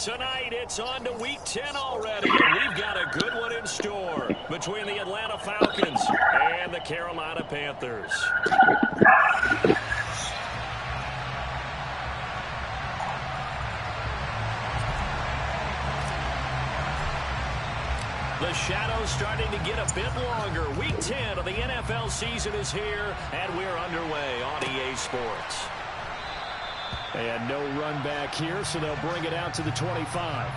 Tonight, it's on to Week 10 already, and we've got a good one in store between the Atlanta Falcons and the Carolina Panthers. The shadow's starting to get a bit longer. Week 10 of the NFL season is here, and we're underway on EA Sports. And no run back here, so they'll bring it out to the 25.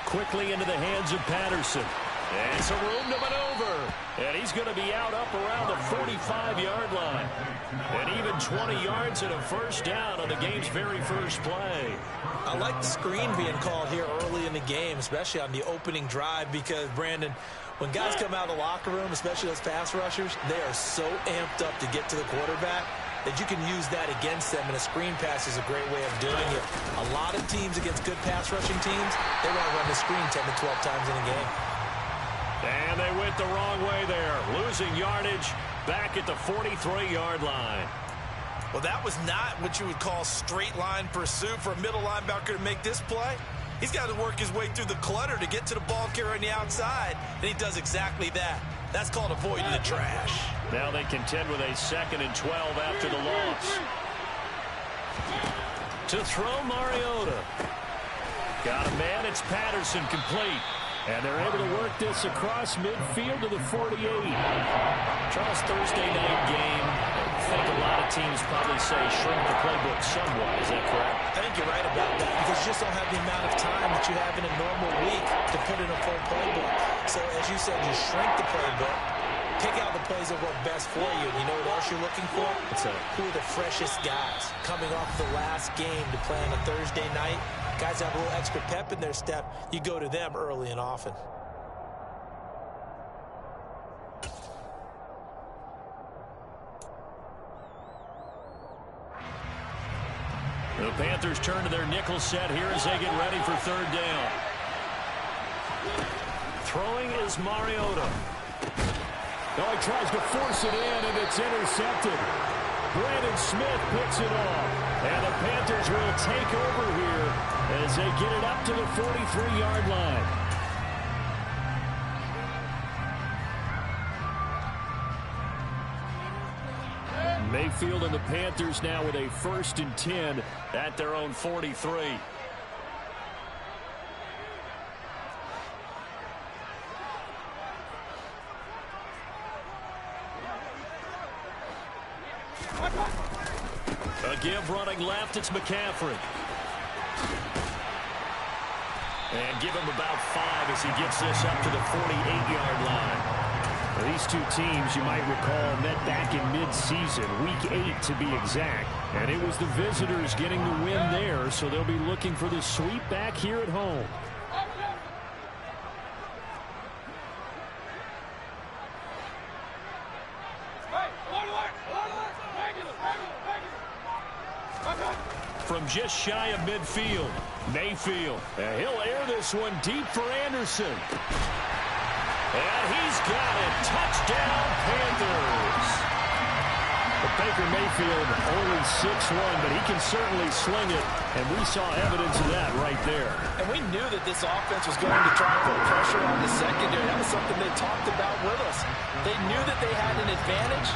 Quickly into the hands of Patterson. And some room to maneuver. And he's going to be out up around the 45-yard line. And even 20 yards and a first down on the game's very first play. I like the screen being called here early in the game, especially on the opening drive, because, Brandon, when guys come out of the locker room, especially those pass rushers, they are so amped up to get to the quarterback that you can use that against them, and a screen pass is a great way of doing it. A lot of teams against good pass rushing teams, they want to run the screen 10 to 12 times in a game. And they went the wrong way there, losing yardage back at the 43-yard line. Well, that was not what you would call straight line pursuit for a middle linebacker to make this play. He's got to work his way through the clutter to get to the ball carrier on the outside, and he does exactly that. That's called avoiding the trash. Now they contend with a 2nd and 12 after the loss. To throw Mariota. Got a man, it's Patterson, complete. And they're able to work this across midfield to the 48. Charles, Thursday night game, I think a lot of teams probably say shrink the playbook somewhat. Is that correct? I think you're right about that, because you just don't have the amount of time that you have in a normal week to put in a full playbook. So, as you said, you shrink the playbook, pick out the plays that work best for you. And you know what else you're looking for? Who are the freshest guys coming off the last game to play on a Thursday night? Guys have a little extra pep in their step. You go to them early and often. The Panthers turn to their nickel set here as they get ready for 3rd down. Throwing is Mariota. Now he tries to force it in, and it's intercepted. Brandon Smith picks it off. And the Panthers will take over here as they get it up to the 43-yard line. Mayfield and the Panthers now with a 1st and 10 at their own 43. A give running left, it's McCaffrey. And give him about 5 as he gets this up to the 48-yard line. Now, these two teams, you might recall, met back in mid-season, Week 8 to be exact. And it was the visitors getting the win there, so they'll be looking for the sweep back here at home. From just shy of midfield, Mayfield. And he'll air this one deep for Anderson. And he's got it. Touchdown, Panthers. But Baker Mayfield only 6'1", but he can certainly sling it, and we saw evidence of that right there. And we knew that this offense was going to try to put pressure on the secondary. That was something they talked about with us. They knew that they had an advantage,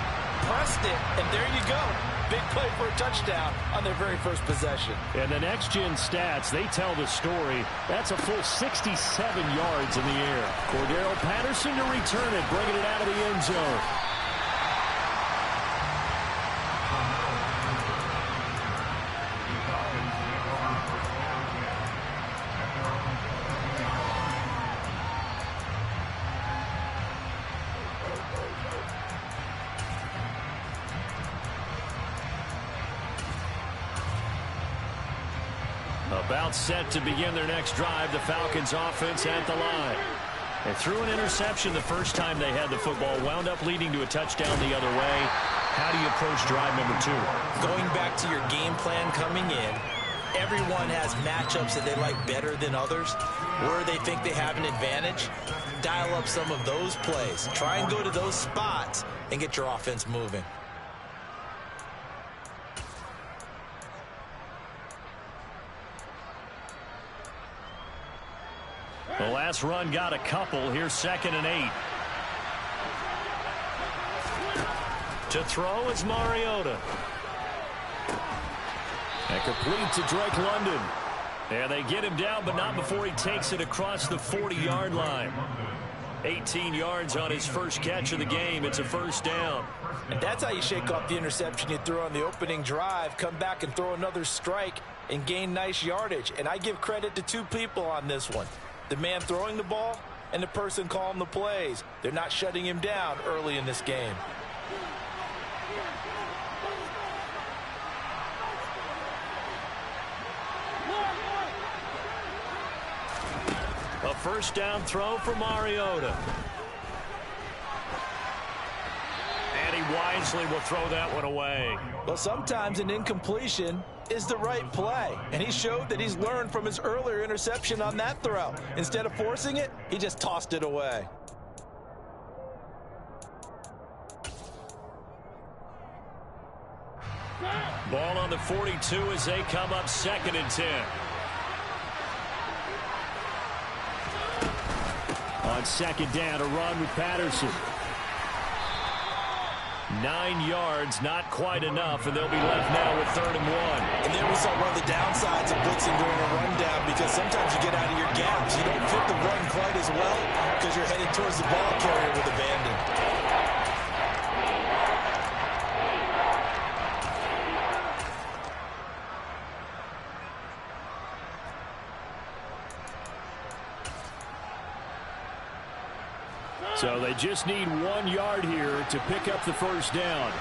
pressed it, and there you go. Big play for a touchdown on their very first possession. And the next-gen stats, they tell the story. That's a full 67 yards in the air. Cordero Patterson to return it, bringing it out of the end zone. About set to begin their next drive, the Falcons offense at the line. They threw an interception the first time they had the football, wound up leading to a touchdown the other way. How do you approach drive number 2? Going back to your game plan coming in, everyone has matchups that they like better than others. Where they think they have an advantage, dial up some of those plays. Try and go to those spots and get your offense moving. The last run got a couple. Here's 2nd and 8. To throw is Mariota. And complete to Drake London. And they get him down, but not before he takes it across the 40-yard line. 18 yards on his first catch of the game. It's a first down. And that's how you shake off the interception you threw on the opening drive. Come back and throw another strike and gain nice yardage. And I give credit to 2 people on this one. The man throwing the ball and the person calling the plays. They're not shutting him down early in this game. A first down throw for Mariota. And he wisely will throw that one away. Well, sometimes an incompletion is the right play. And he showed that he's learned from his earlier interception on that throw. Instead of forcing it, he just tossed it away. Ball on the 42 as they come up 2nd and 10. On 2nd down, a run with Patterson. 9 yards, not quite enough, and they'll be left now with 3rd and 1. And there we saw one of the downsides of blitzing during a rundown, because sometimes you get out of your gaps. You don't fit the run quite as well because you're headed towards the ball carrier with abandon. So they just need 1 yard here to pick up the first down.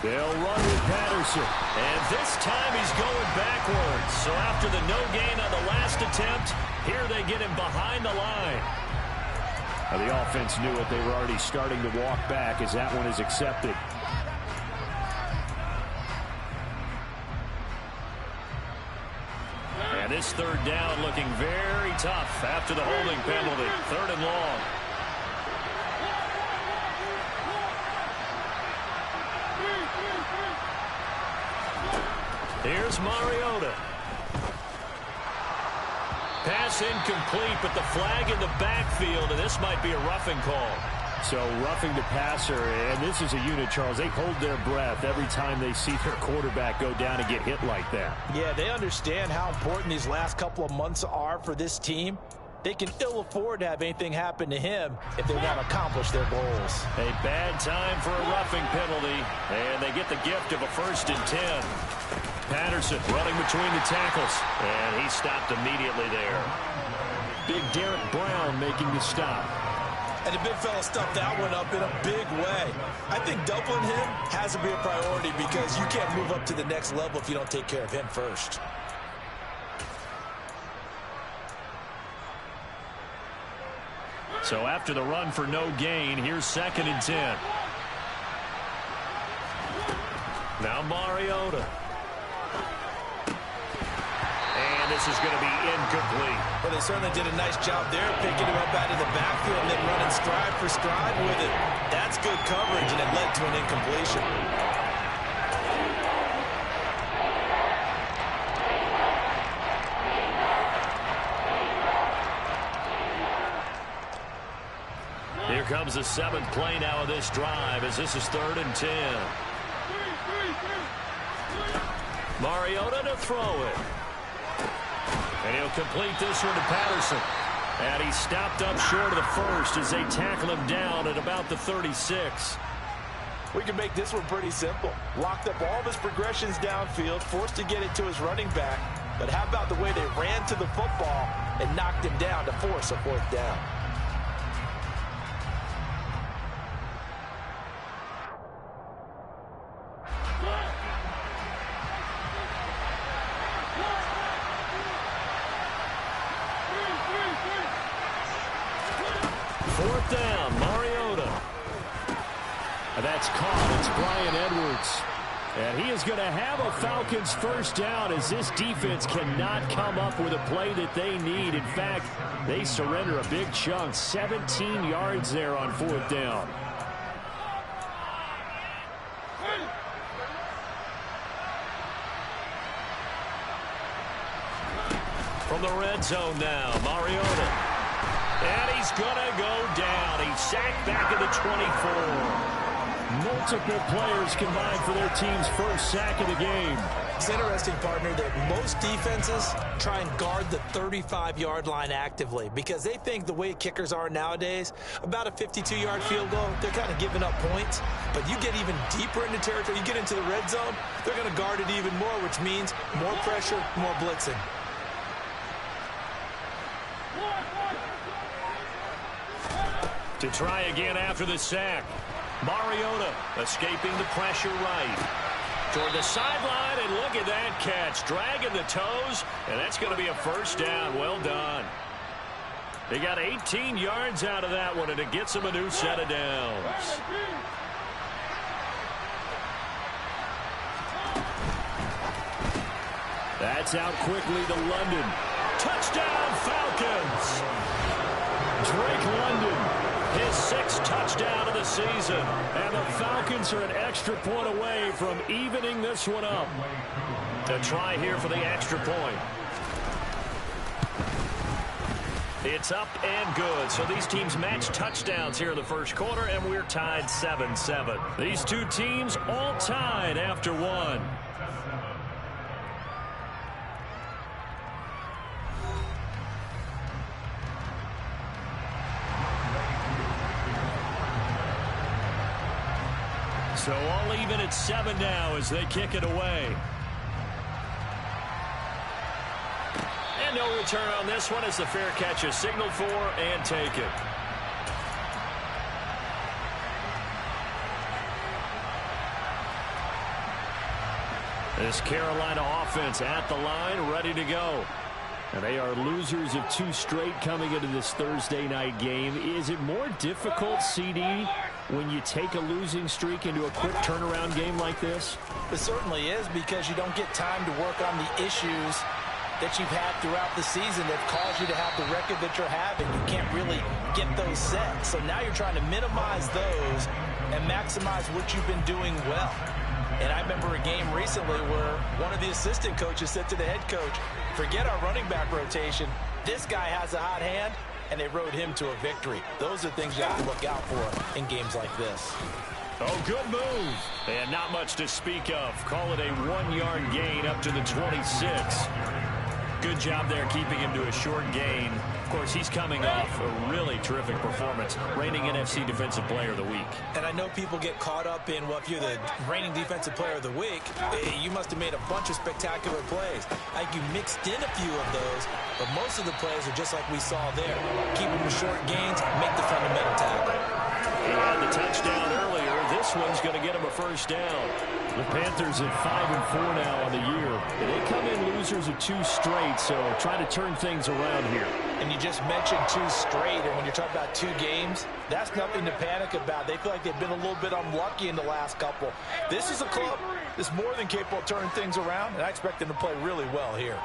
They'll run with Patterson. And this time he's going backwards. So after the no gain on the last attempt, here they get him behind the line. Now the offense knew it. They were already starting to walk back as that one is accepted. And this 3rd down looking very tough after the holding penalty. 3rd and long. Here's Mariota. Pass incomplete, but the flag in the backfield, and this might be a roughing call. So roughing the passer, and this is a unit, Charles. They hold their breath every time they see their quarterback go down and get hit like that. Yeah, they understand how important these last couple of months are for this team. They can ill afford to have anything happen to him if they want to accomplish their goals. A bad time for a roughing penalty, and they get the gift of a 1st and 10. Patterson running between the tackles, and he stopped immediately there. Big Derek Brown making the stop. And the big fella stuffed that one up in a big way. I think doubling him has to be a priority because you can't move up to the next level if you don't take care of him first. So after the run for no gain, here's 2nd and 10. Now Mariota. And this is going to be incomplete. Well, they certainly did a nice job there, picking him up out of the backfield and then running stride for stride with it. That's good coverage, and it led to an incompletion. Here comes the 7th play now of this drive as this is 3rd and 10. Mariota to throw it. And he'll complete this one to Patterson. And he stopped up short of the first as they tackle him down at about the 36. We can make this one pretty simple. Locked up all of his progressions downfield, forced to get it to his running back. But how about the way they ran to the football and knocked him down to force a 4th down? that's caught. It's Brian Edwards. And he is going to have a Falcons first down as this defense cannot come up with a play that they need. In fact, they surrender a big chunk. 17 yards there on 4th down. From the red zone now, Mariota. And he's going to go down. He's sacked back at the 24. Multiple players combined for their team's first sack of the game. It's interesting, partner, that most defenses try and guard the 35-yard line actively because they think the way kickers are nowadays, about a 52-yard field goal, they're kind of giving up points. But you get even deeper into territory, you get into the red zone, they're going to guard it even more, which means more pressure, more blitzing. To try again after the sack. Mariota escaping the pressure right. Toward the sideline, and look at that catch. Dragging the toes, and that's going to be a first down. Well done. They got 18 yards out of that one, and it gets them a new set of downs. That's out quickly to London. Touchdown, Falcons. Drake London. His 6th touchdown of the season. And the Falcons are an extra point away from evening this one up. A try here for the extra point. It's up and good. So these teams match touchdowns here in the first quarter, and we're tied 7-7. These two teams all tied after one. So all even at 7 now as they kick it away. And no return on this one as the fair catch is signaled for and taken. This Carolina offense at the line, ready to go. And they are losers of 2 straight coming into this Thursday night game. Is it more difficult, CD, when you take a losing streak into a quick turnaround game like this? It certainly is, because you don't get time to work on the issues that you've had throughout the season that caused you to have the record that you're having. You can't really get those set. So now you're trying to minimize those and maximize what you've been doing well. And I remember a game recently where one of the assistant coaches said to the head coach, forget our running back rotation. This guy has a hot hand, and they rode him to a victory. Those are things you have to look out for in games like this. Oh, good move. And not much to speak of. Call it a 1-yard gain up to the 26. Good job there keeping him to a short gain. Of course, he's coming off a really terrific performance, reigning NFC Defensive Player of the Week. And I know people get caught up in, well, if you're the reigning Defensive Player of the Week, you must have made a bunch of spectacular plays. I think you mixed in a few of those, but most of the plays are just like we saw there. Keep them to short gains, make the fundamental tackle. He had the touchdown earlier. This one's going to get him a first down. The Panthers at 5-4 now on the year. They come in losers of 2 straight, so trying to turn things around here. And you just mentioned 2 straight, and when you're talking about 2 games, that's nothing to panic about. They feel like they've been a little bit unlucky in the last couple. This is a club that's more than capable of turning things around, and I expect them to play really well here.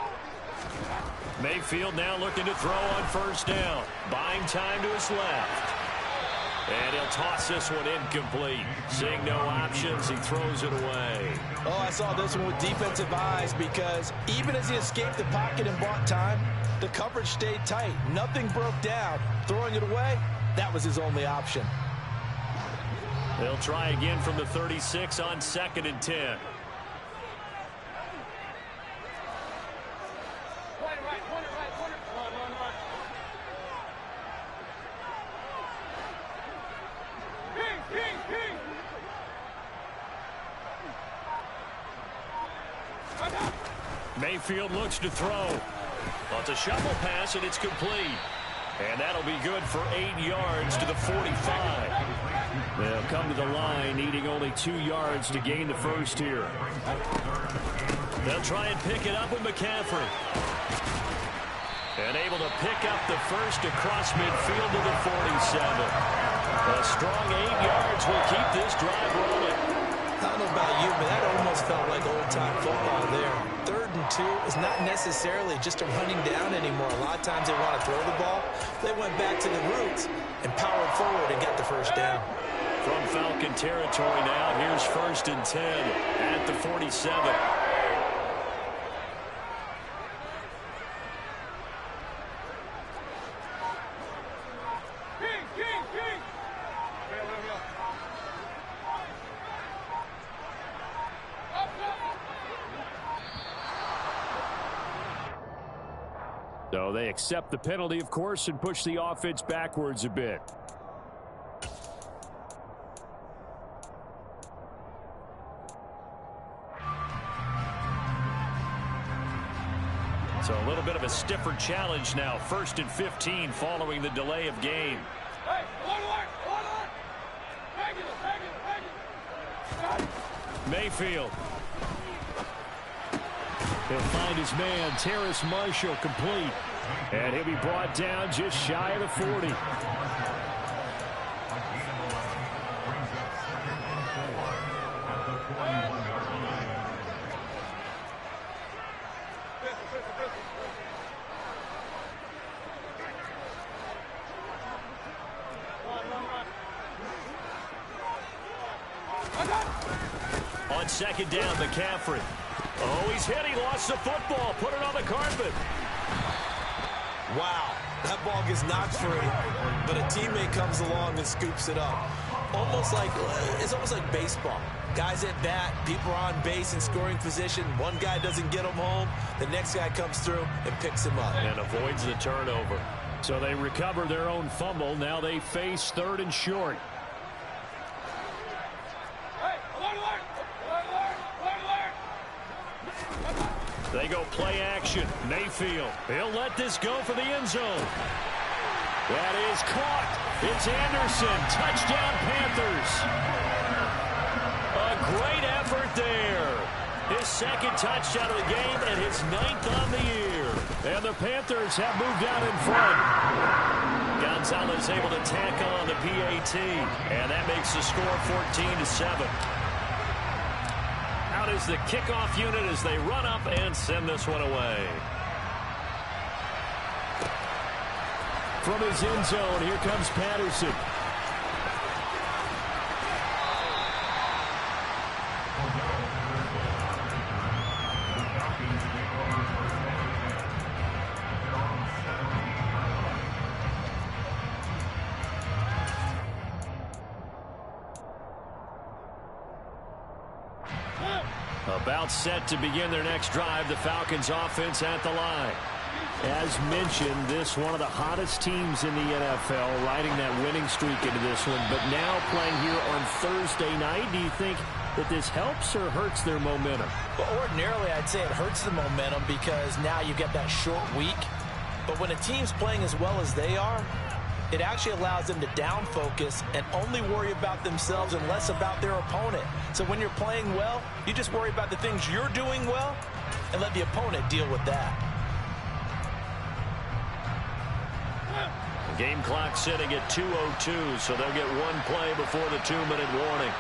Mayfield now looking to throw on first down. Buying time to his left. And he'll toss this one incomplete. Seeing no options, he throws it away. Oh, I saw this one with defensive eyes, because even as he escaped the pocket and bought time, the coverage stayed tight. Nothing broke down. Throwing it away, that was his only option. They'll try again from the 36 on 2nd and 10. Mayfield looks to throw. Well, it's a shovel pass, and it's complete. And that'll be good for 8 yards to the 45. They'll come to the line, needing only 2 yards to gain the first here. They'll try and pick it up with McCaffrey. And able to pick up the first across midfield to the 47. A strong 8 yards will keep this drive rolling. I don't know about you, but that almost felt like old-time football there. 3rd and 2 is not necessarily just a running down anymore. A lot of times they want to throw the ball. They went back to the roots and powered forward and got the first down. From Falcon territory now, here's 1st and 10 at the 47. So they accept the penalty, of course, and push the offense backwards a bit. So a little bit of a stiffer challenge now. 1st and 15 following the delay of game. Mayfield. He'll find his man, Terrace Marshall, complete. And he'll be brought down just shy of the 40. On 2nd down, McCaffrey. Oh, he's hit. He lost the football. Put it on the carpet. Wow, that ball gets knocked free, but a teammate comes along and scoops it up. It's almost like baseball. Guys at bat, people are on base in scoring position. One guy doesn't get him home. The next guy comes through and picks him up. And avoids the turnover. So they recover their own fumble. Now they face 3rd and short. They go play action. Mayfield. He'll let this go for the end zone. That is caught. It's Anderson. Touchdown, Panthers. A great effort there. His 2nd touchdown of the game and his 9th on the year. And the Panthers have moved out in front. Gonzalez able to tack on the PAT. And that makes the score 14-7. Out is the kickoff unit as they run up and send this one away. From his end zone, here comes Patterson. About set to begin their next drive, the Falcons offense at the line. As mentioned, this one of the hottest teams in the NFL, riding that winning streak into this one, but now playing here on Thursday night. Do you think that this helps or hurts their momentum? Well, ordinarily, I'd say it hurts the momentum because now you get that short week. But when a team's playing as well as they are, it actually allows them to down focus and only worry about themselves and less about their opponent. So when you're playing well, you just worry about the things you're doing well and let the opponent deal with that. The game clock sitting at 2:02, so they'll get one play before the 2-minute warning.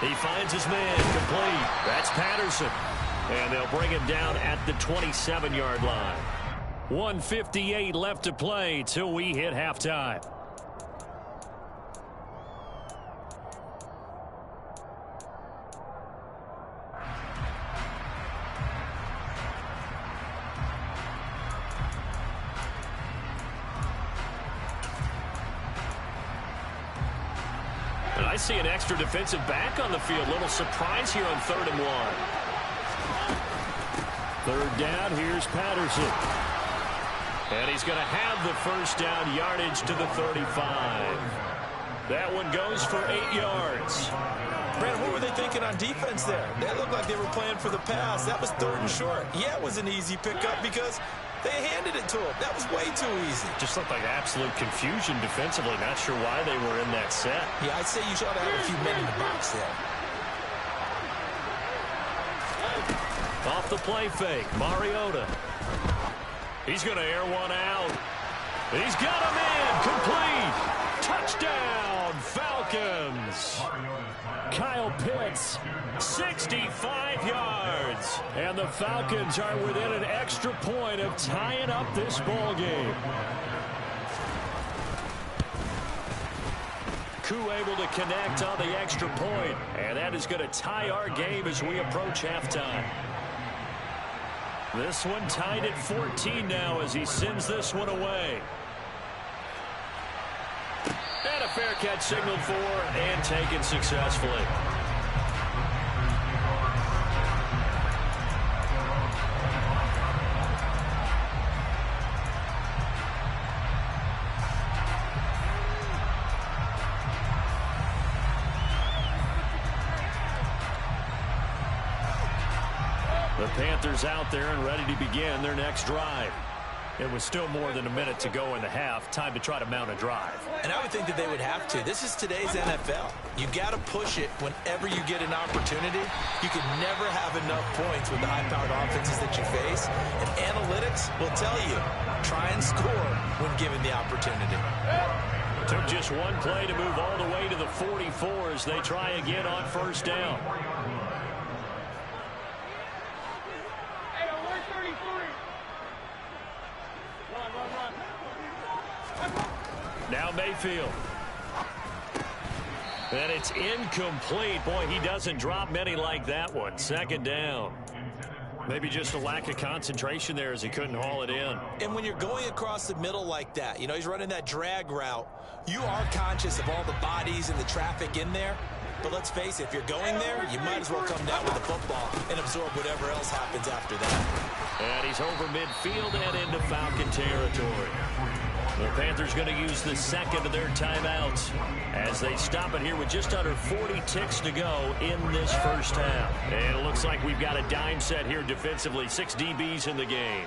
He finds his man complete. That's Patterson. And they'll bring him down at the 27-yard line. 1:58 left to play till we hit halftime. And I see an extra defensive back on the field. Little surprise here on 3rd and 1. 3rd down, here's Patterson. And he's going to have the first down, yardage to the 35. That one goes for 8 yards. Brandon, what were they thinking on defense there? They looked like they were playing for the pass. That was 3rd and short. Yeah, it was an easy pickup because they handed it to him. That was way too easy. Just looked like absolute confusion defensively. Not sure why they were in that set. Yeah, I'd say you should have a few men in the box there. Off the play fake, Mariota. He's going to air one out. He's got him in, complete. Kyle Pitts. 65 yards. And the Falcons are within an extra point of tying up this ball game. Koo able to connect on the extra point, and that is going to tie our game as we approach halftime. This one tied at 14 now as he sends this one away. And a fair catch signaled for and taken successfully. The Panthers out there and ready to begin their next drive. It was still more than a minute to go in the half. Time to try to mount a drive. And I would think that they would have to. This is today's NFL. You got to push it whenever you get an opportunity. You can never have enough points with the high-powered offenses that you face. And analytics will tell you, try and score when given the opportunity. Took just one play to move all the way to the 44 as they try again on first down. Now Mayfield. And it's incomplete. Boy, he doesn't drop many like that one. Second down. Maybe just a lack of concentration there as he couldn't haul it in. And when you're going across the middle like that, you know, he's running that drag route, you are conscious of all the bodies and the traffic in there. But let's face it, if you're going there, you might as well come down with the football and absorb whatever else happens after that. And he's over midfield and into Falcon territory. The Panthers going to use the second of their timeouts as they stop it here with just under 40 ticks to go in this first half. And it looks like we've got a dime set here defensively. 6 DBs in the game.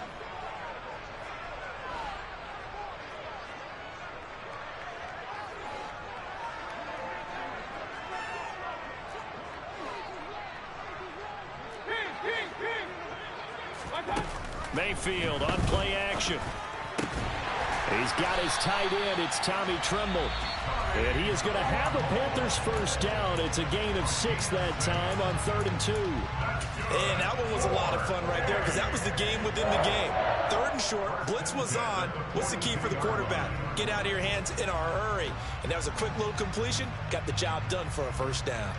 Mayfield on play action. He's got his tight end. It's Tommy Tremble. And he is going to have the Panthers first down. It's a gain of 6 that time on 3rd and 2. And that one was a lot of fun right there because that was the game within the game. 3rd and short. Blitz was on. What's the key for the quarterback? Get out of your hands in a hurry. And that was a quick little completion. Got the job done for a first down.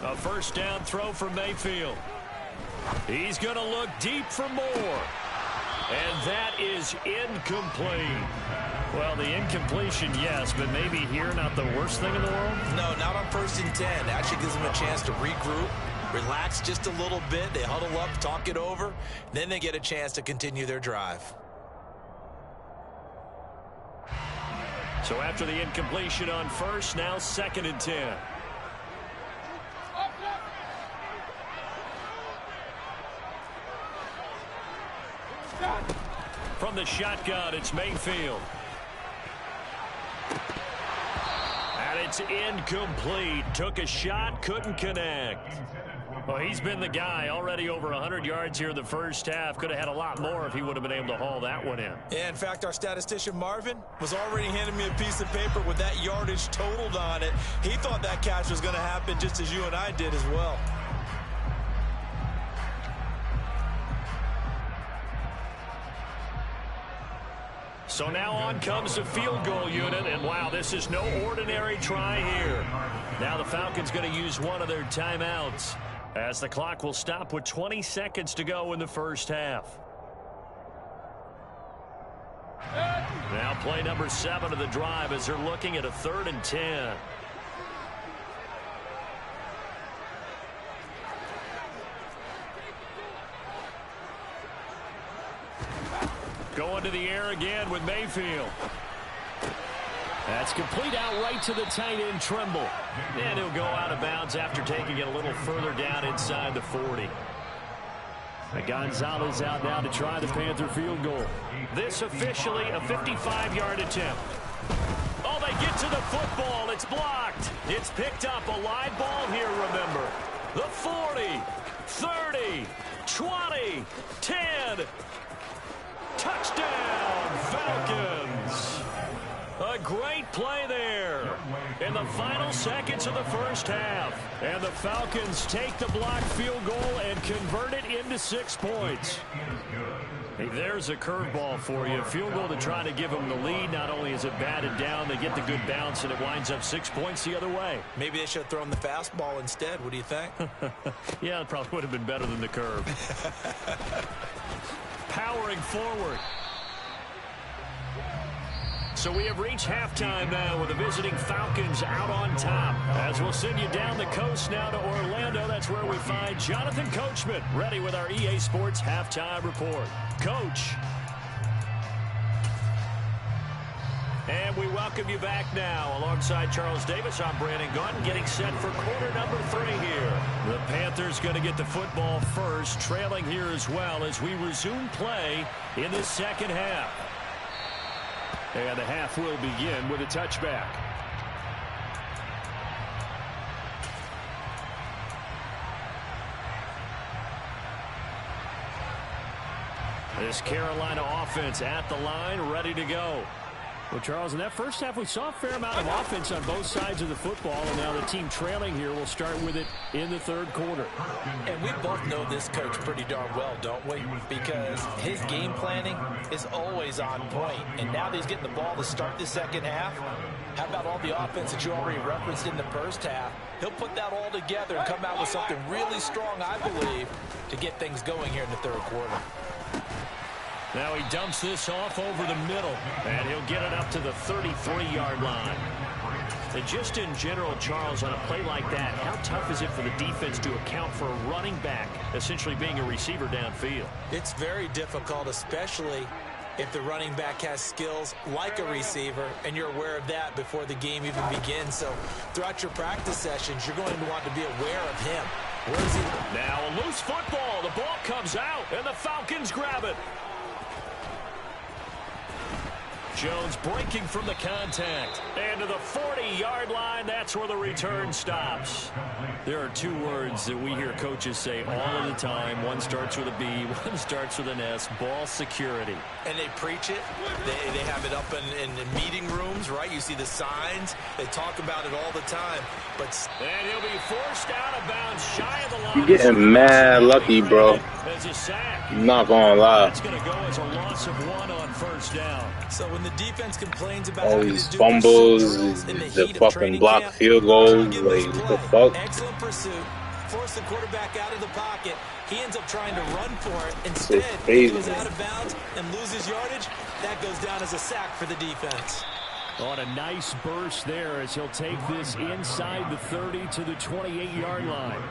A first down throw for Mayfield. He's going to look deep for more. And that is incomplete. Well, the incompletion, yes, but maybe here not the worst thing in the world? No, not on 1st and 10. Actually gives them a chance to regroup, relax just a little bit. They huddle up, talk it over. Then they get a chance to continue their drive. So after the incompletion on first, now 2nd and 10. From the shotgun, it's Mayfield. And it's incomplete. Took a shot, couldn't connect. Well, he's been the guy. Already over 100 yards here in the first half. Could have had a lot more if he would have been able to haul that one in. Yeah, in fact, our statistician Marvin was already handing me a piece of paper with that yardage totaled on it. He thought that catch was going to happen just as you and I did as well. So now on comes the field goal unit, and wow, this is no ordinary try here. Now the Falcons going to use one of their timeouts as the clock will stop with 20 seconds to go in the first half. Now play number 7 of the drive as they're looking at a 3rd and 10. Going to the air again with Mayfield. That's complete out right to the tight end, Tremble. And he'll go out of bounds after taking it a little further down inside the 40. And Gonzalez out now to try the Panther field goal. This officially a 55-yard attempt. Oh, they get to the football. It's blocked. It's picked up. A live ball here, remember. The 40, 30, 20, 10. Touchdown, Falcons. A great play there in the final seconds of the first half. And the Falcons take the blocked field goal and convert it into 6 points. Hey, there's a curveball for you. Field goal to try to give them the lead. Not only is it batted down, they get the good bounce, and it winds up 6 points the other way. Maybe they should have thrown the fastball instead. What do you think? Yeah, it probably would have been better than the curve. Powering forward. So we have reached halftime now with the visiting Falcons out on top. As we'll send you down the coast now to Orlando, that's where we find Jonathan Coachman, ready with our EA Sports halftime report. Coach. And we welcome you back now. Alongside Charles Davis, I'm Brandon Gaudin, getting set for quarter number 3 here. The Panthers going to get the football first, trailing here as well as we resume play in the second half. And the half will begin with a touchback. This Carolina offense at the line, ready to go. Well, Charles, in that first half, we saw a fair amount of offense on both sides of the football, and now the team trailing here will start with it in the third quarter. And we both know this coach pretty darn well, don't we? Because his game planning is always on point. And now that he's getting the ball to start the second half, how about all the offense that you already referenced in the first half? He'll put that all together and come out with something really strong, I believe, to get things going here in the third quarter. Now he dumps this off over the middle, and he'll get it up to the 33-yard line. And just in general, Charles, on a play like that, how tough is it for the defense to account for a running back essentially being a receiver downfield? It's very difficult, especially if the running back has skills like a receiver, and you're aware of that before the game even begins. So throughout your practice sessions, you're going to want to be aware of him. Where is he? Now a loose football. The ball comes out, and the Falcons grab it. Jones breaking from the contact. And to the 40-yard line, that's where the return stops. There are 2 words that we hear coaches say all of the time. One starts with a B, one starts with an S, ball security. And they preach it. They have it up in meeting rooms, right? You see the signs. They talk about it all the time. And he'll be forced out of bounds shy of the line. You're getting mad lucky, bro. As a sack. I'm not going to lie. That's going to go as a loss of 1 on first down. So when the defense complains about all these fumbles, the fucking blocked field goals, like, what the fuck? Excellent pursuit. Force the quarterback out of the pocket. He ends up trying to run for it. Instead, he goes out of bounds and loses yardage. That goes down as a sack for the defense. On a nice burst there as he'll take this inside the 30 to the 28-yard line.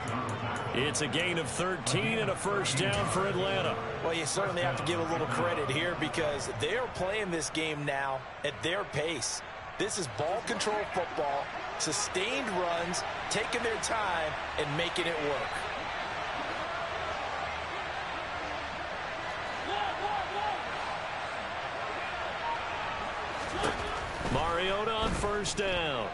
It's a gain of 13 and a first down for Atlanta. Well, you certainly have to give a little credit here because they are playing this game now at their pace. This is ball control football, sustained runs, taking their time, and making it work. Mariota on first down.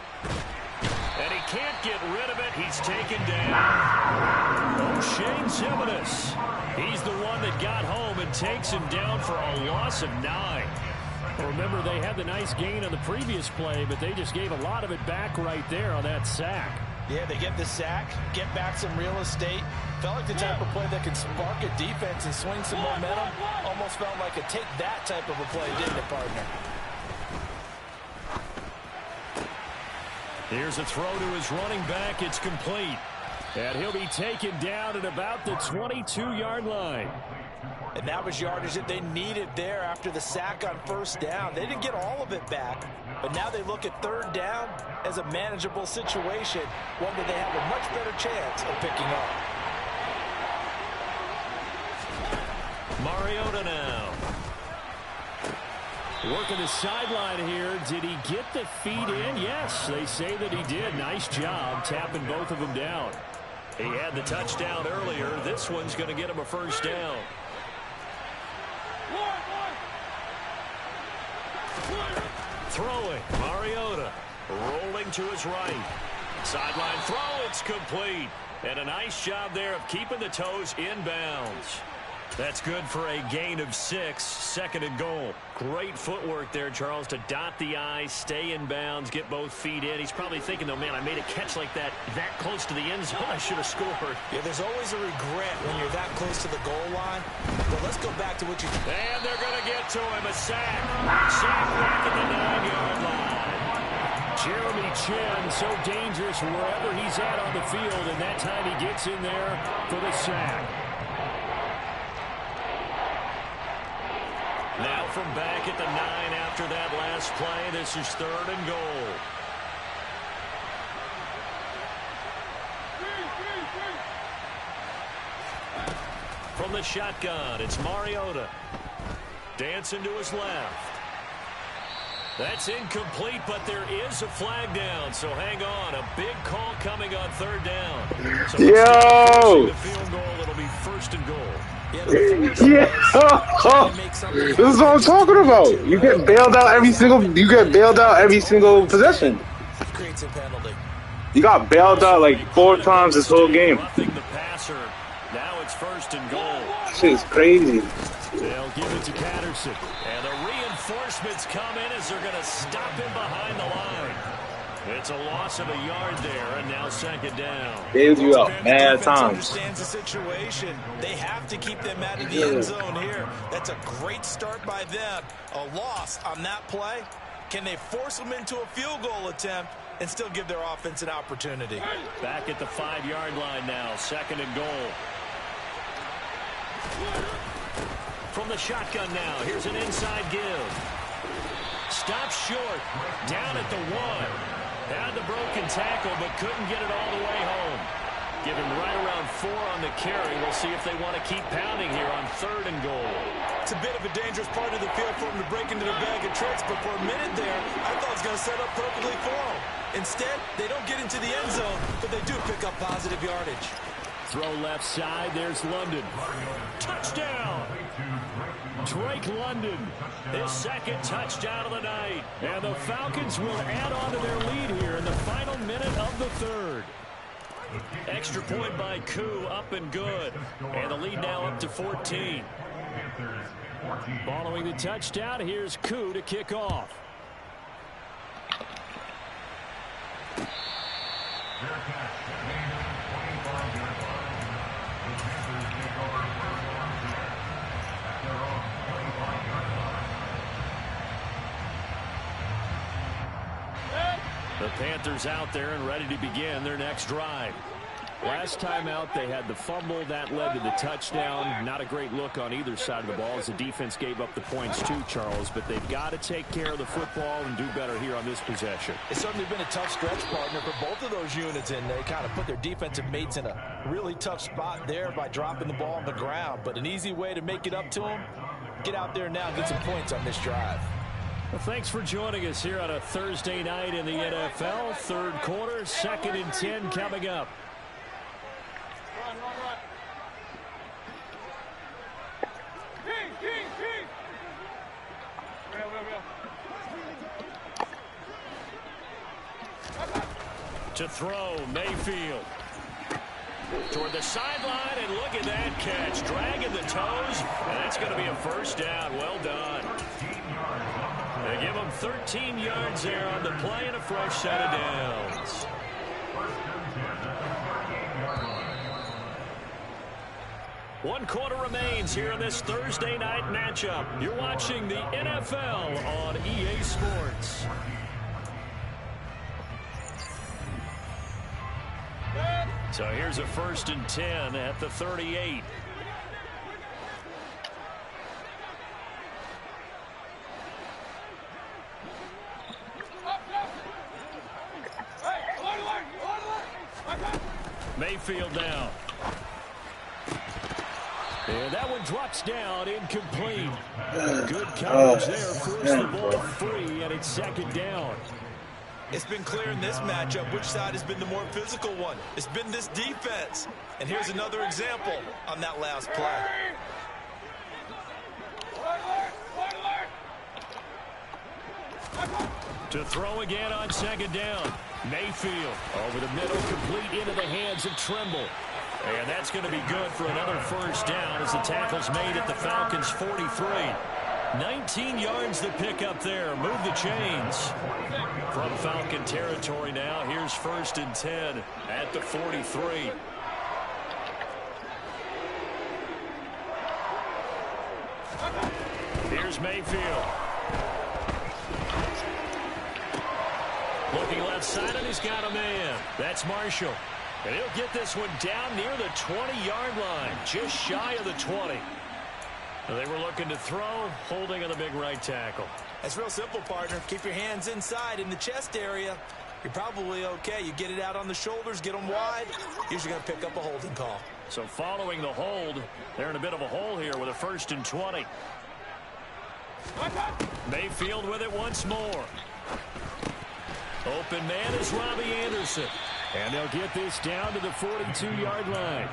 And he can't get rid of it. He's taken down. Shane Zimenez. He's the one that got home and takes him down for a loss of 9. Remember, they had the nice gain on the previous play, but they just gave a lot of it back right there on that sack. Yeah, they get the sack, get back some real estate. Felt like the type of play that could spark a defense and swing some momentum. Almost felt like a take that type of a play, didn't it, partner? Here's a throw to his running back. It's complete. And he'll be taken down at about the 22-yard line. And that was yardage that they needed there after the sack on first down. They didn't get all of it back, but now they look at third down as a manageable situation, one that they have a much better chance of picking up. Mariota now. Working the sideline here. Did he get the feet in? Yes, they say that he did. Nice job tapping both of them down. He had the touchdown earlier. This one's going to get him a first down. Throwing, Mariota. Rolling to his right. Sideline throw, it's complete. And a nice job there of keeping the toes inbounds. That's good for a gain of 6, 2nd and goal. Great footwork there, Charles, to dot the I, stay in bounds, get both feet in. He's probably thinking, though, man, I made a catch like that close to the end zone. I should have scored. Yeah, there's always a regret when you're that close to the goal line. But let's go back to what you... And they're going to get to him, a sack. Sack back at the 9-yard line. Jeremy Chin, so dangerous wherever he's at on the field, and that time he gets in there for the sack. Now from back at the 9 after that last play, this is 3rd and goal. From the shotgun, it's Mariota. Dancing to his left. That's incomplete, but there is a flag down, so hang on. A big call coming on 3rd down. So Yo! The field goal, it'll be 1st and goal. Yeah, this is what I'm talking about. You get bailed out every single possession. Creates a penalty. You got bailed out like 4 times this whole game. Roughing the passer. Now it's 1st and goal. Shit is crazy. They'll give it to Patterson. And the reinforcements come in as they're going to stop him behind the line. It's a loss of a yard there, and now 2nd down. Bailed you out mad times. Understands the situation. They have to keep them out of the end zone here. That's a great start by them. A loss on that play. Can they force them into a field goal attempt and still give their offense an opportunity? Back at the 5-yard line now, 2nd and goal. From the shotgun now, here's an inside give. Stops short, down at the 1. Had the broken tackle, but couldn't get it all the way home. Give him right around 4 on the carry. We'll see if they want to keep pounding here on 3rd and goal. It's a bit of a dangerous part of the field for him to break into the bag of tricks, but for a minute there, I thought it was going to set up perfectly for him. Instead, they don't get into the end zone, but they do pick up positive yardage. Throw left side. There's London. Touchdown! Drake London, his 2nd touchdown of the night. And the Falcons will add on to their lead here in the final minute of the 3rd. Extra point by Koo, up and good. And the lead now up to 14. Following the touchdown, here's Koo to kick off. The Panthers out there and ready to begin their next drive. Last time out, they had the fumble. That led to the touchdown. Not a great look on either side of the ball as the defense gave up the points too, Charles. But they've got to take care of the football and do better here on this possession. It's certainly been a tough stretch, partner, for both of those units, and they kind of put their defensive mates in a really tough spot there by dropping the ball on the ground. But an easy way to make it up to them, get out there now and get some points on this drive. Well, thanks for joining us here on a Thursday night in the NFL. 3rd quarter, 2nd and 10 coming up. To throw, Mayfield. Toward the sideline, and look at that catch. Dragging the toes, and that's going to be a 1st down. Well done. They give him 13 yards there on the play and a fresh set of downs. One quarter remains here in this Thursday night matchup. You're watching the NFL on EA Sports. So here's a 1st and 10 at the 38. Mayfield now. And that one drops down, incomplete. Good coverage there, forced the ball free, and it's 2nd down. It's been clear in this matchup which side has been the more physical one. It's been this defense. And here's another example on that last play. To throw again on second down. Mayfield over the middle, complete into the hands of Trimble. And that's going to be good for another first down as the tackle's made at the Falcons' 43. 19 yards to pick up there. Move the chains. From Falcon territory now, here's 1st and 10 at the 43. Here's Mayfield. Looking left side, and he's got a man. That's Marshall. And he'll get this one down near the 20-yard line, just shy of the 20. They were looking to throw, holding on the big right tackle. That's real simple, partner. Keep your hands inside in the chest area. You're probably okay. You get it out on the shoulders, get them wide. Usually going to pick up a holding call. So following the hold, they're in a bit of a hole here with a 1st and 20. Mayfield with it once more. Open man is Robbie Anderson. And they'll get this down to the 42-yard line.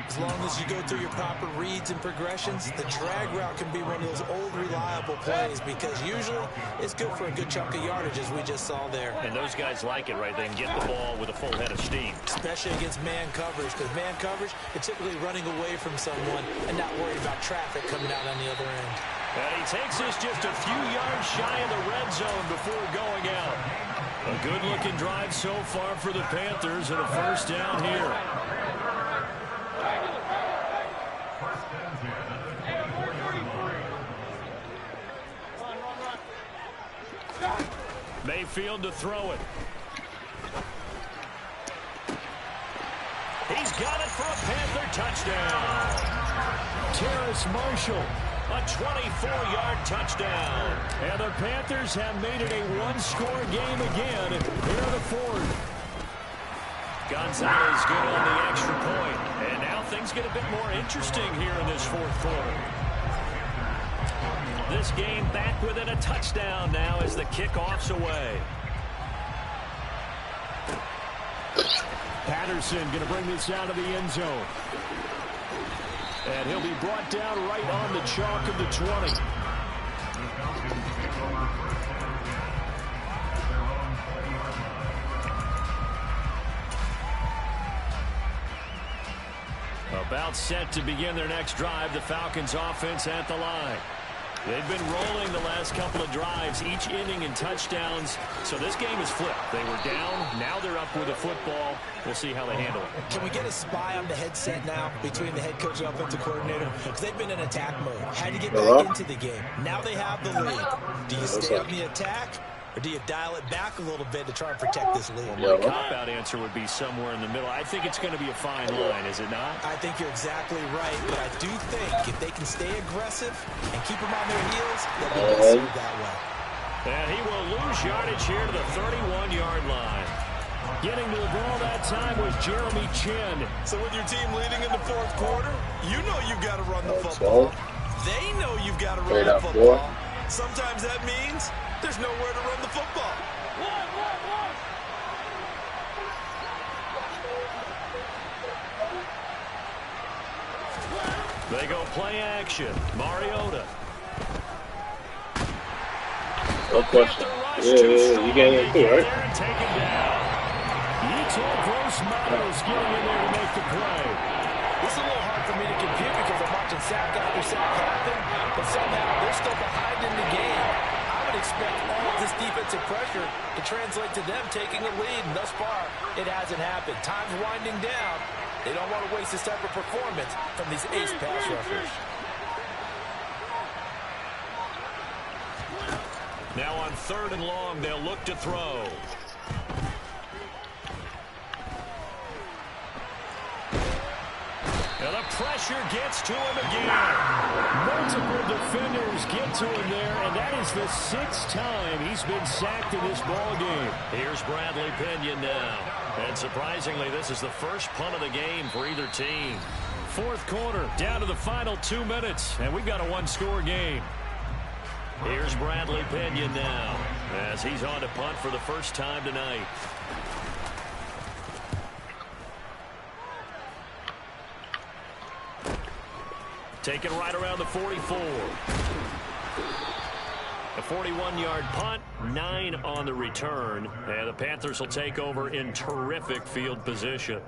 As long as you go through your proper reads and progressions, the drag route can be one of those old reliable plays because usually it's good for a good chunk of yardage as we just saw there. And those guys like it, right? They can get the ball with a full head of steam. Especially against man coverage, because man coverage, you're typically running away from someone and not worried about traffic coming out on the other end. And he takes this just a few yards shy of the red zone before going out. A good-looking drive so far for the Panthers and a first down here. Mayfield to throw it. He's got it for a Panther touchdown. Terrace Marshall, a 24-yard touchdown. And the Panthers have made it a one-score game again here in the 4th. Gonzalez good on the extra point. And now things get a bit more interesting here in this 4th quarter. This game back within a touchdown now as the kickoff's away. Patterson going to bring this out of the end zone. And he'll be brought down right on the chalk of the 20. About set to begin their next drive, the Falcons offense at the line. They've been rolling the last couple of drives, each inning in touchdowns. So this game is flipped. They were down. Now they're up with a football. We'll see how they handle it. Can we get a spy on the headset now between the head coach and offensive coordinator? Because they've been in attack mode. Had to get back into the game. Now they have the lead. Do you stay on the attack? Or do you dial it back a little bit to try and protect this lead? Well, my cop-out answer would be somewhere in the middle. I think it's going to be a fine line, is it not? I think you're exactly right, but I do think if they can stay aggressive and keep them on their heels, they'll be able to serve that way. And he will lose yardage here to the 31-yard line. Getting to the ball that time was Jeremy Chin. So with your team leading in the 4th quarter, you know you've got to run the football. They know you've got to run the football. Sometimes that means there's nowhere to run the football. They go play action. Mariota. No question. Yeah, you getting it too, right? Take him down. Utah Gross-Matos getting in there to make the play. This is a little hard for me to compute because I'm watching sack after sack happen, but somehow they're still behind in the game. I would expect all of this defensive pressure to translate to them taking a lead, and thus far, it hasn't happened. Time's winding down. They don't want to waste this type of performance from these ace pass rushers. Now on 3rd and long, they'll look to throw. And the pressure gets to him again. Multiple defenders get to him there, and that is the 6th time he's been sacked in this ball game. Here's Bradley Pinion now. And surprisingly, this is the first punt of the game for either team. 4th quarter, down to the final 2 minutes, and we've got a one-score game. Here's Bradley Pinion now, as he's on to punt for the first time tonight. Taken right around the 44. The 41-yard punt, 9 on the return, and the Panthers will take over in terrific field position.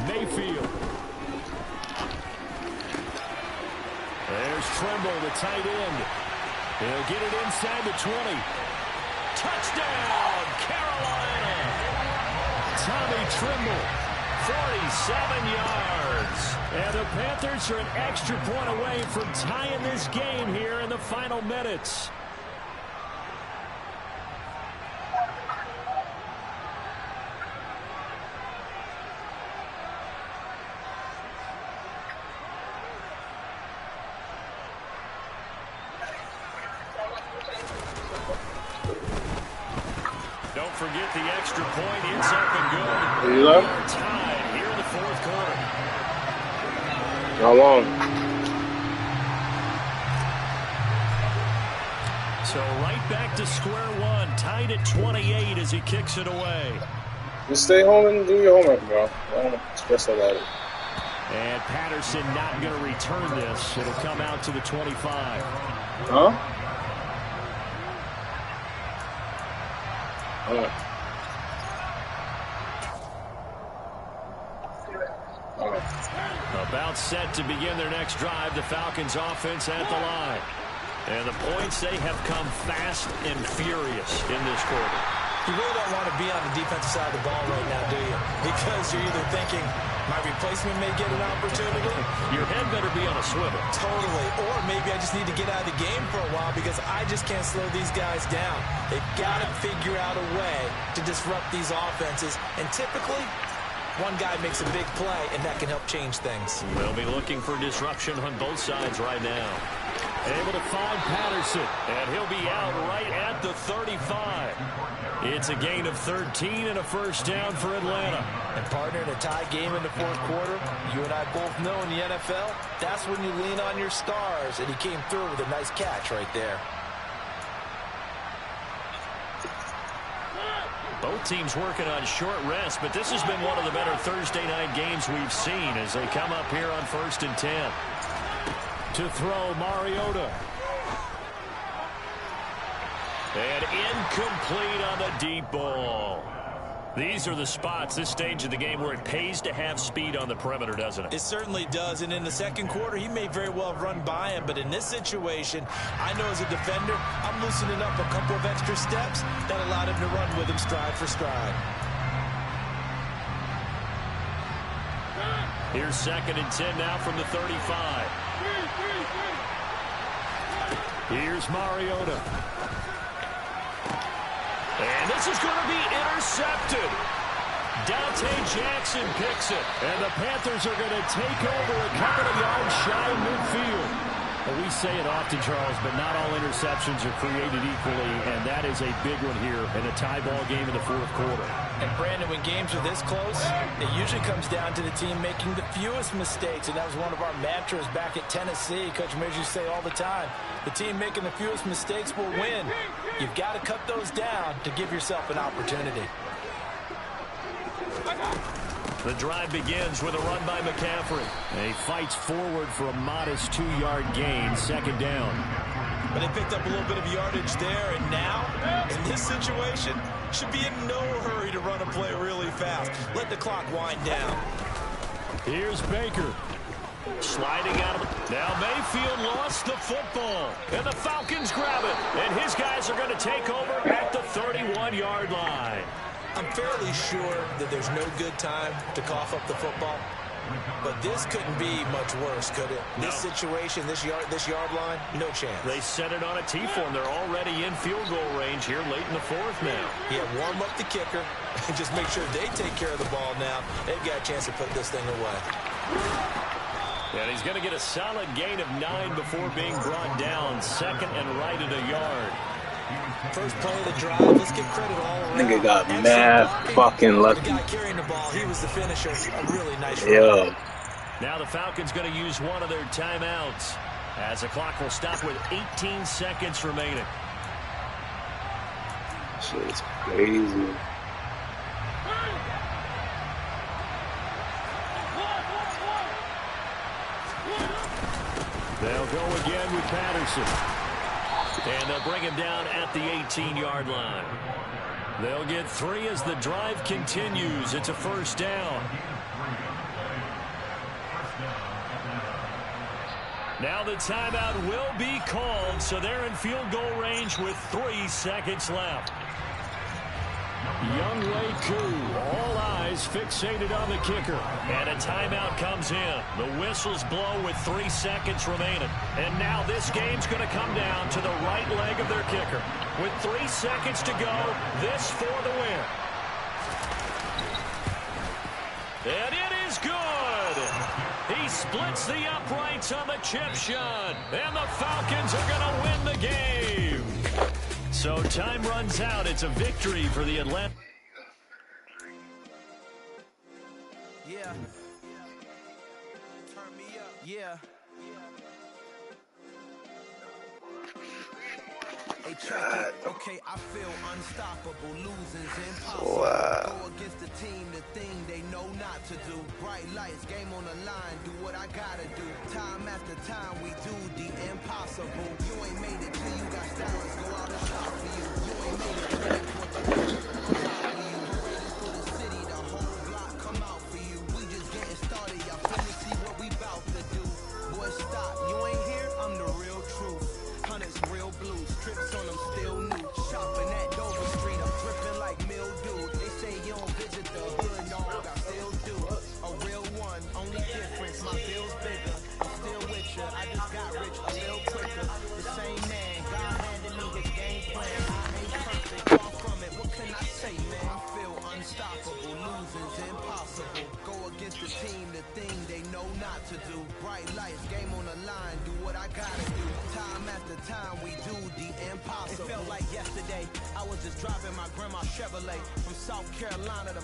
Mayfield. There's Trimble, the tight end. He'll get it inside the 20. Touchdown, Carolina! Tommy Trimble. 47 yards. And the Panthers are an extra point away from tying this game here in the final minutes. Don't forget the extra point. It's up and good. You know? We are tied here in the fourth quarter. How long? So right back to square one. Tied at 28 as he kicks it away. Just stay home and do your homework, bro. Don't stress about it. And Patterson not going to return this. It'll come out to the 25. Huh? About set to begin their next drive, the Falcons offense at the line. And the points, they have come fast and furious in this quarter. You really don't want to be on the defensive side of the ball right now, do you? Because you're either thinking, my replacement may get an opportunity. Your head better be on a swivel. Totally. Or maybe I just need to get out of the game for a while because I just can't slow these guys down. They've got to figure out a way to disrupt these offenses. And typically, one guy makes a big play, and that can help change things. They'll be looking for disruption on both sides right now. Able to find Patterson. And he'll be out right at the 35. It's a gain of 13 and a first down for Atlanta. And partner, in a tie game in the fourth quarter, you and I both know in the NFL, that's when you lean on your stars. And he came through with a nice catch right there. Both teams working on short rest, but this has been one of the better Thursday night games we've seen as they come up here on 1st and 10. To throw, Mariota. And incomplete on the deep ball. These are the spots, this stage of the game, where it pays to have speed on the perimeter, doesn't it? It certainly does, and in the second quarter, he may very well run by him, but in this situation, I know as a defender, I'm loosening up a couple of extra steps that allowed him to run with him stride for stride. Here's 2nd and 10 now from the 35. Here's Mariota. And this is going to be intercepted. Dante Jackson picks it. And the Panthers are going to take over a couple of yards shy of midfield. Well, we say it often, Charles, but not all interceptions are created equally, and that is a big one here in a tie ball game in the fourth quarter. And, Brandon, when games are this close, it usually comes down to the team making the fewest mistakes, and that was one of our mantras back at Tennessee. Coach Mears used to say all the time, the team making the fewest mistakes will win. You've got to cut those down to give yourself an opportunity. The drive begins with a run by McCaffrey. And he fights forward for a modest 2-yard gain, 2nd down. But they picked up a little bit of yardage there, and now, in this situation, should be in no hurry to run a play really fast. Let the clock wind down. Here's Baker. Sliding out of it. Now Mayfield lost the football. And the Falcons grab it. And his guys are going to take over at the 31-yard line. I'm fairly sure that there's no good time to cough up the football. But this couldn't be much worse, could it? No. This situation, this yard line, no chance. They set it on a T-form. They're already in field goal range here late in the fourth now. Yeah, warm up the kicker and just make sure they take care of the ball now. They've got a chance to put this thing away. And he's going to get a solid gain of 9 before being brought down. Second and right at a yard. First play of the drive. Let's give credit all around. Nigga got mad fucking lucky. The guy carrying the ball, he was the finisher. A really nice Yo. run. Now the Falcons going to use one of their timeouts as the clock will stop with 18 seconds remaining. Shit's crazy. They'll go again with Patterson. And they'll bring him down at the 18-yard line. They'll get 3 as the drive continues. It's a first down. Now the timeout will be called, so they're in field goal range with 3 seconds left. Young Wei Koo, all eyes fixated on the kicker. And a timeout comes in. The whistles blow with 3 seconds remaining. And now this game's going to come down to the right leg of their kicker. With 3 seconds to go, this for the win. And it is good. He splits the uprights on the chip shot. And the Falcons are going to win the game. So time runs out. It's a victory for the Atlanta. Yeah. Turn me up. Yeah. Hey, check it. Okay, I feel unstoppable. Losing's impossible. Wow. Go against the team, the thing they know not to do. Bright lights, game on the line. Do what I gotta do. Time after time, we do the impossible. You ain't made it till you got stars. Go out and shop for you. You ain't made it till they put the for the city, the whole block come out for you. We just getting started. Y'all finna see what we bout to do. Boy, stop. You ain't here? I'm the real truth. Hunters, real blues. Trips on them still new. Shopping at Dover Street. I'm dripping like mildew. They say you don't visit the hood. No, I still do. A real one. Only difference. My bill's bigger. I'm still with ya. I just got rich a little quicker. The same man. God handed me his game plan. I ain't perfect. Far from it. What can I say, man? I feel unstoppable. Losing's impossible. Go against the team, the thing they know not to do. Bright lights, game on the line. Do what I gotta do. Time after time, we do the impossible. It felt like yesterday. I was just driving my grandma's Chevrolet from South Carolina to